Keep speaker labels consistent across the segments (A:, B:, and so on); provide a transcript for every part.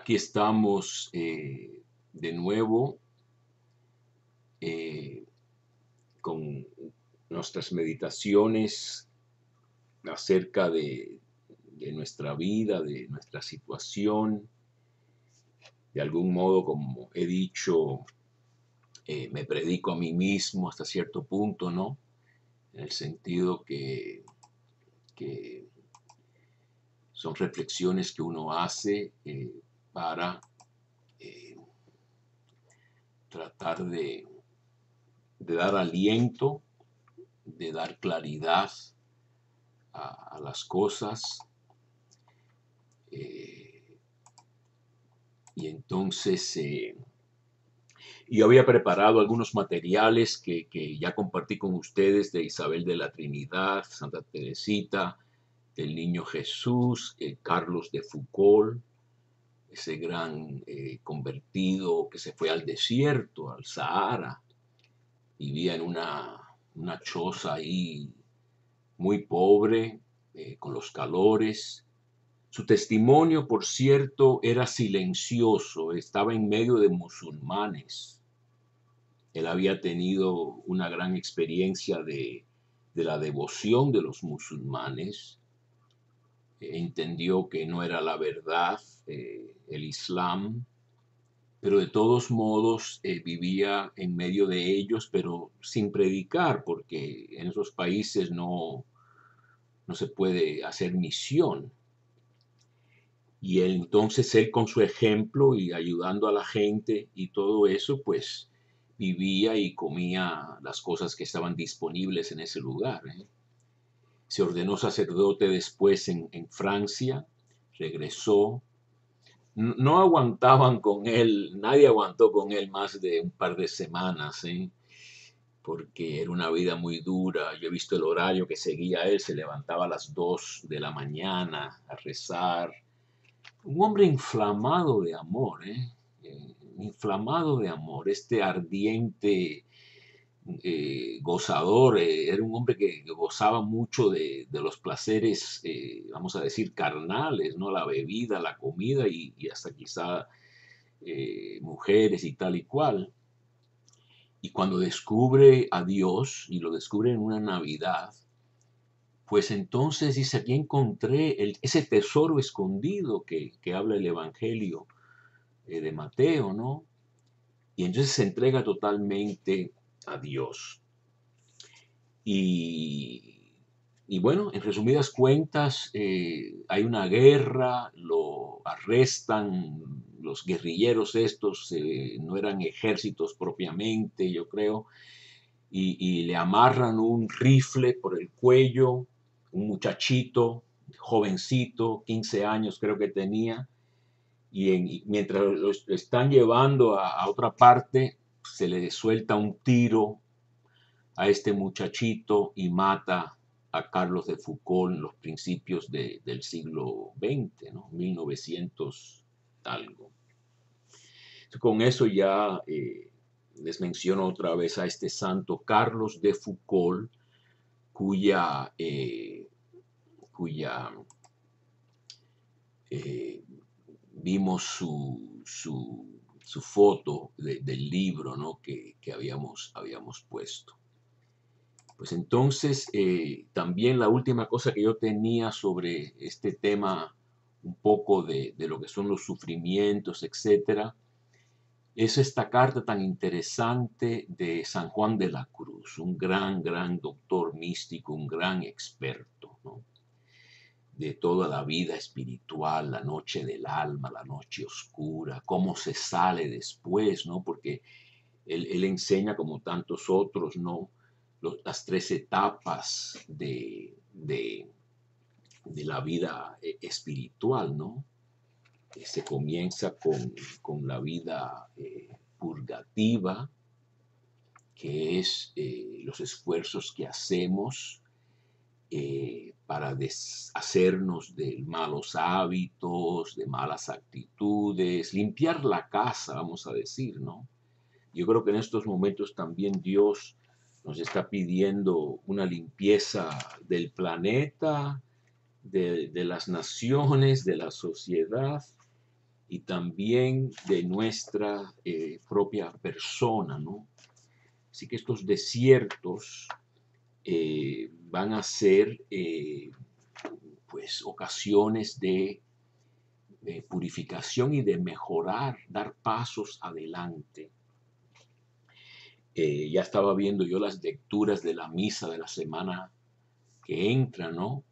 A: Aquí estamos de nuevo eh, con nuestras meditaciones acerca de nuestra vida, de nuestra situación. De algún modo, como he dicho, me predico a mí mismo hasta cierto punto, ¿no? En el sentido que son reflexiones que uno hace para eh, tratar de dar aliento, de dar claridad a las cosas. Y entonces yo había preparado algunos materiales que ya compartí con ustedes de Isabel de la Trinidad, Santa Teresita, del Niño Jesús, Carlos de Foucault, ese gran convertido que se fue al desierto, al Sahara, vivía en una choza ahí muy pobre, con los calores. Su testimonio, por cierto, era silencioso, estaba en medio de musulmanes. Él había tenido una gran experiencia de la devoción de los musulmanes. Entendió que no era la verdad, el Islam, pero de todos modos vivía en medio de ellos, pero sin predicar, porque en esos países no se puede hacer misión. Y entonces él con su ejemplo y ayudando a la gente y todo eso, pues vivía y comía las cosas que estaban disponibles en ese lugar. Se ordenó sacerdote después en Francia, regresó. No aguantaban con él, nadie aguantó con él más de un par de semanas, porque era una vida muy dura. Yo he visto el horario que seguía él, se levantaba a las 2 de la mañana a rezar. Un hombre inflamado de amor, inflamado de amor, este ardiente gozador, era un hombre que gozaba mucho de los placeres, vamos a decir, carnales, ¿no? La bebida, la comida y hasta quizá mujeres y tal y cual. Y cuando descubre a Dios, y lo descubre en una Navidad, pues entonces dice, aquí encontré ese tesoro escondido que habla el Evangelio de Mateo, ¿no? Y entonces se entrega totalmente a Dios. Y, y bueno, en resumidas cuentas, hay una guerra, lo arrestan los guerrilleros estos, no eran ejércitos propiamente, yo creo, y le amarran un rifle por el cuello, un muchachito, jovencito, 15 años creo que tenía, y mientras lo están llevando a otra parte, se le suelta un tiro a este muchachito y mata a Carlos de Foucault en los principios del siglo XX, ¿no? 1900 algo. Con eso ya les menciono otra vez a este santo Carlos de Foucault, cuya vimos su foto del libro, ¿no? que habíamos puesto. Pues entonces, también la última cosa que yo tenía sobre este tema, un poco de lo que son los sufrimientos, etcétera, es esta carta tan interesante de San Juan de la Cruz, un gran doctor místico, un gran experto, ¿no? De toda la vida espiritual, la noche del alma, la noche oscura, cómo se sale después, ¿no? Porque él enseña, como tantos otros, ¿no? Las tres etapas de la vida espiritual, ¿no? Se comienza con la vida purgativa, que es los esfuerzos que hacemos para deshacernos de malos hábitos, de malas actitudes, limpiar la casa, vamos a decir, ¿no? Yo creo que en estos momentos también Dios nos está pidiendo una limpieza del planeta, de las naciones, de la sociedad, y también de nuestra propia persona, ¿no? Así que estos desiertos van a ser pues ocasiones de purificación y de mejorar, dar pasos adelante. Ya estaba viendo yo las lecturas de la misa de la semana que entra, ¿no?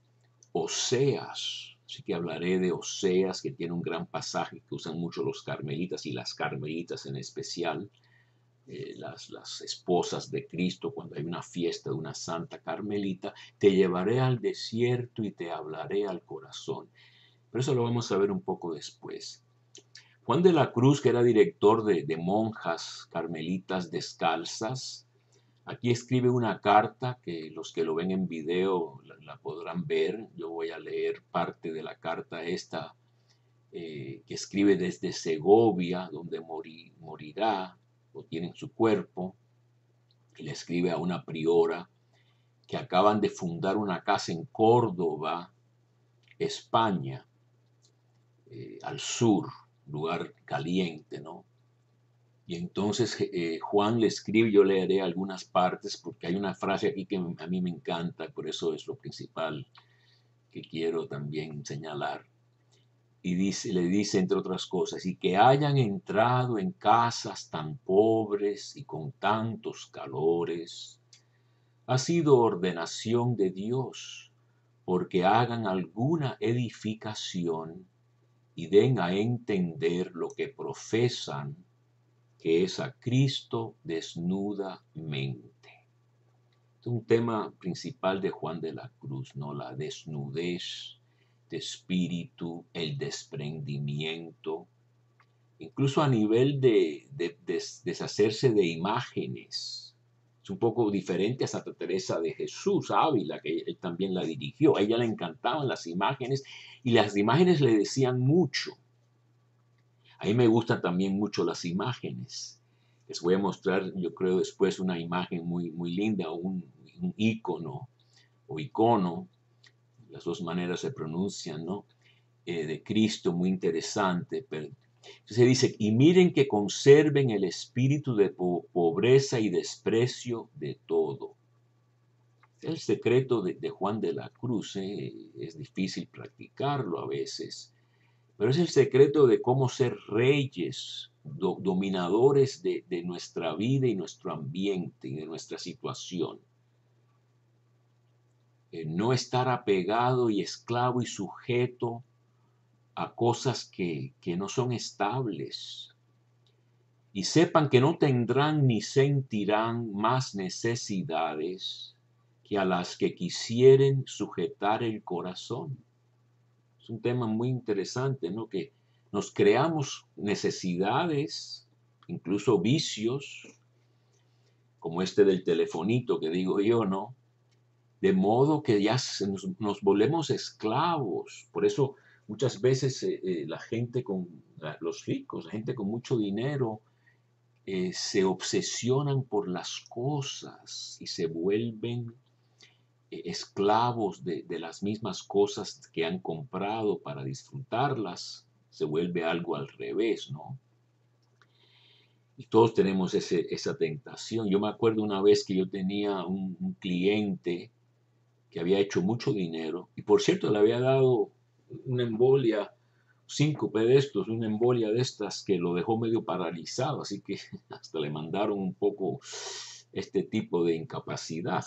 A: Oseas, así que hablaré de Oseas, que tiene un gran pasaje que usan mucho los carmelitas y las carmelitas en especial, las esposas de Cristo, cuando hay una fiesta de una santa carmelita: te llevaré al desierto y te hablaré al corazón. Pero eso lo vamos a ver un poco después. Juan de la Cruz, que era director de monjas carmelitas descalzas, aquí escribe una carta que los que lo ven en video la podrán ver. Yo voy a leer parte de la carta esta que escribe desde Segovia, donde morirá o tiene en su cuerpo, y le escribe a una priora que acaban de fundar una casa en Córdoba, España, al sur, lugar caliente, ¿no? Y entonces Juan le escribe, yo leeré algunas partes porque hay una frase aquí que a mí me encanta, por eso es lo principal que quiero también señalar. Y le dice, entre otras cosas: y que hayan entrado en casas tan pobres y con tantos calores, ha sido ordenación de Dios, porque hagan alguna edificación y den a entender lo que profesan, que es a Cristo desnudamente. Es un tema principal de Juan de la Cruz, ¿no? La desnudez de espíritu, el desprendimiento, incluso a nivel de deshacerse de imágenes. Es un poco diferente a Santa Teresa de Jesús Ávila, que él también la dirigió. A ella le encantaban las imágenes y las imágenes le decían mucho. A mí me gustan también mucho las imágenes. Les voy a mostrar, yo creo, después una imagen muy, muy linda, un ícono o icono, las dos maneras se pronuncian, ¿no? De Cristo, muy interesante. Pero, entonces dice: y miren que conserven el espíritu de pobreza y desprecio de todo. El secreto de Juan de la Cruz, es difícil practicarlo a veces, pero es el secreto de cómo ser reyes, dominadores de nuestra vida y nuestro ambiente y de nuestra situación. No estar apegado y esclavo y sujeto a cosas que no son estables. Y sepan que no tendrán ni sentirán más necesidades que a las que quisieren sujetar el corazón. Es un tema muy interesante, ¿no? Que nos creamos necesidades, incluso vicios, como este del telefonito que digo yo, ¿no? De modo que ya nos volvemos esclavos. Por eso muchas veces la gente los ricos, la gente con mucho dinero, se obsesionan por las cosas y se vuelven esclavos de las mismas cosas que han comprado para disfrutarlas. Se vuelve algo al revés, ¿no? Y todos tenemos esa tentación. Yo me acuerdo una vez que yo tenía un cliente que había hecho mucho dinero, y por cierto le había dado una embolia, síncope de estos, una embolia de estas que lo dejó medio paralizado, así que hasta le mandaron un poco este tipo de incapacidad.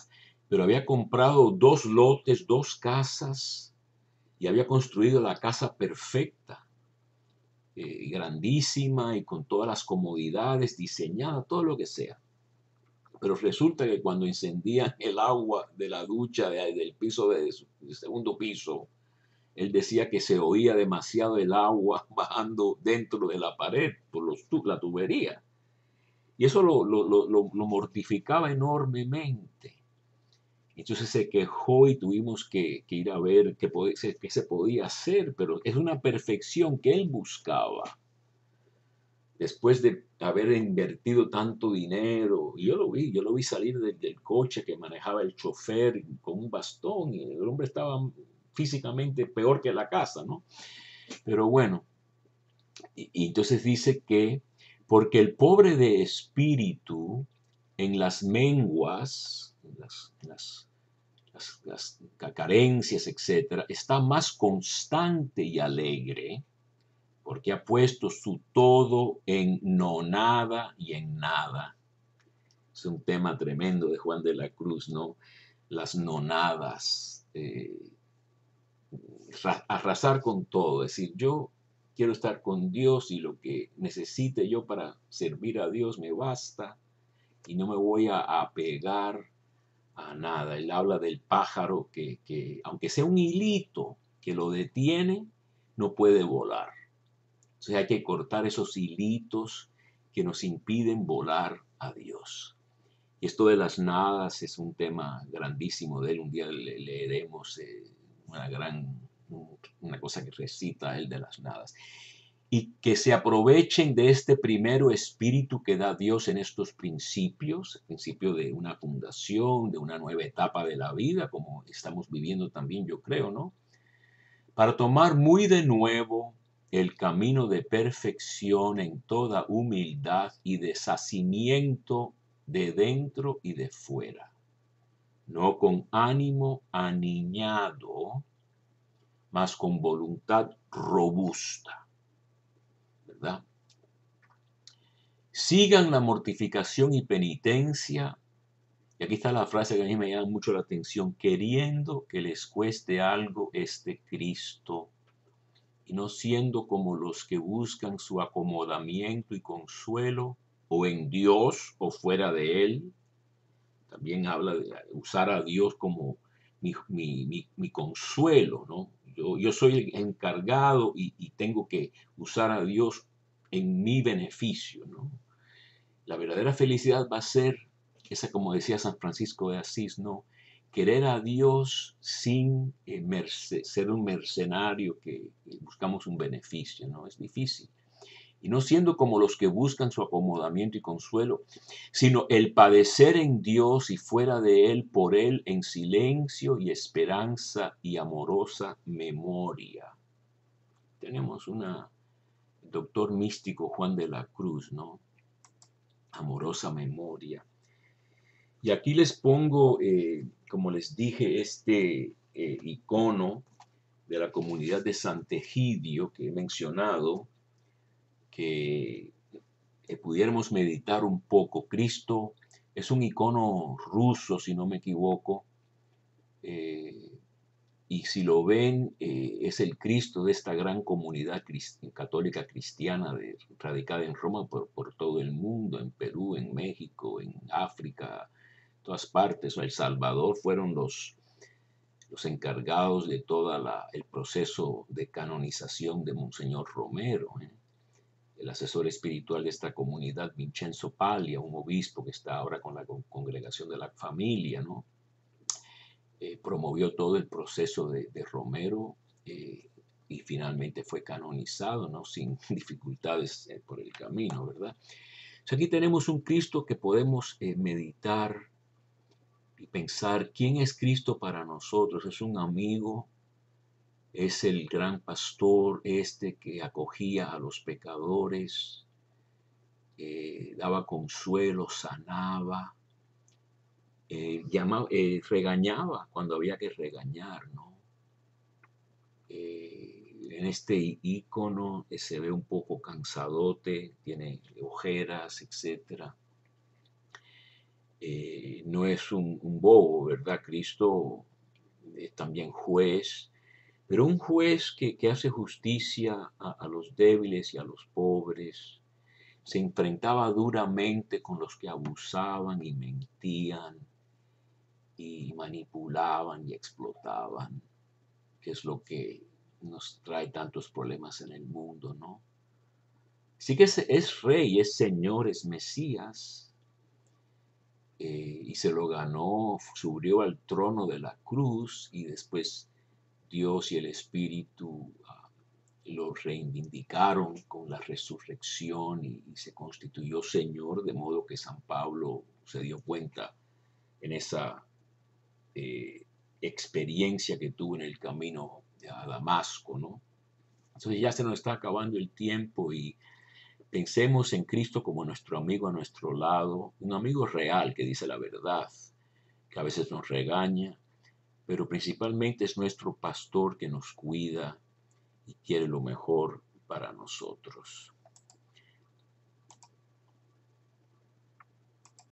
A: Pero había comprado 2 lotes, 2 casas, y había construido la casa perfecta, grandísima y con todas las comodidades, diseñada, todo lo que sea. Pero resulta que cuando encendían el agua de la ducha del piso del segundo piso, él decía que se oía demasiado el agua bajando dentro de la pared por la tubería. Y eso lo mortificaba enormemente. Entonces se quejó y tuvimos que ir a ver qué se podía hacer, pero es una perfección que él buscaba. Después de haber invertido tanto dinero, y yo lo vi salir del coche que manejaba el chofer con un bastón, y el hombre estaba físicamente peor que la casa, ¿no? Pero bueno, Y entonces dice que, porque el pobre de espíritu en las menguas, las carencias, etcétera, está más constante y alegre, porque ha puesto su todo en no nada y en nada. Es un tema tremendo de Juan de la Cruz, ¿no? Las nonadas, arrasar con todo, es decir, yo quiero estar con Dios y lo que necesite yo para servir a Dios me basta y no me voy a apegar a nada. Él habla del pájaro que aunque sea un hilito que lo detiene, no puede volar. Entonces hay que cortar esos hilitos que nos impiden volar a Dios. Y esto de las nadas es un tema grandísimo de él. Un día leeremos una cosa que recita él de las nadas. Y que se aprovechen de este primero espíritu que da Dios en estos principios, el principio de una fundación, de una nueva etapa de la vida, como estamos viviendo también, yo creo, ¿no? Para tomar muy de nuevo el camino de perfección en toda humildad y deshacimiento de dentro y de fuera, no con ánimo aniñado, mas con voluntad robusta, ¿verdad? Sigan la mortificación y penitencia, y aquí está la frase que a mí me llama mucho la atención, queriendo que les cueste algo este Cristo, y no siendo como los que buscan su acomodamiento y consuelo, o en Dios o fuera de Él. También habla de usar a Dios como mi consuelo, ¿no? Yo soy el encargado y tengo que usar a Dios en mi beneficio, ¿no? La verdadera felicidad va a ser esa, como decía San Francisco de Asís, ¿no? Querer a Dios sin ser un mercenario que buscamos un beneficio, ¿no? Es difícil. Y no siendo como los que buscan su acomodamiento y consuelo, sino el padecer en Dios y fuera de Él, por Él, en silencio y esperanza y amorosa memoria. Tenemos el doctor místico Juan de la Cruz, ¿no? Amorosa memoria. Y aquí les pongo, como les dije, este icono de la comunidad de Sant'Egidio que he mencionado, que pudiéramos meditar un poco. Cristo es un icono ruso, si no me equivoco, y si lo ven, es el Cristo de esta gran comunidad católica cristiana radicada en Roma por todo el mundo, en Perú, en México, en África, todas partes, o El Salvador, fueron los encargados de todo el proceso de canonización de Monseñor Romero, el asesor espiritual de esta comunidad, Vincenzo Paglia, un obispo que está ahora con la congregación de la familia, ¿no? Promovió todo el proceso de Romero y finalmente fue canonizado, ¿no? Sin dificultades por el camino, ¿verdad? Entonces aquí tenemos un Cristo que podemos meditar y pensar quién es Cristo para nosotros. Es un amigo, es el gran pastor que acogía a los pecadores, daba consuelo, sanaba, regañaba cuando había que regañar, ¿no? En este icono se ve un poco cansadote, tiene ojeras, etc. No es un bobo, ¿verdad? Cristo es también juez, pero un juez que hace justicia a los débiles y a los pobres. Se enfrentaba duramente con los que abusaban y mentían y manipulaban y explotaban, que es lo que nos trae tantos problemas en el mundo, ¿no? Sí que es rey, es señor, es Mesías, y se lo ganó, subió al trono de la cruz y después Dios y el Espíritu lo reivindicaron con la resurrección y se constituyó Señor, de modo que San Pablo se dio cuenta en esa experiencia que tuvo en el camino a Damasco, ¿no? Entonces ya se nos está acabando el tiempo y pensemos en Cristo como nuestro amigo a nuestro lado, un amigo real que dice la verdad, que a veces nos regaña, pero principalmente es nuestro pastor que nos cuida y quiere lo mejor para nosotros.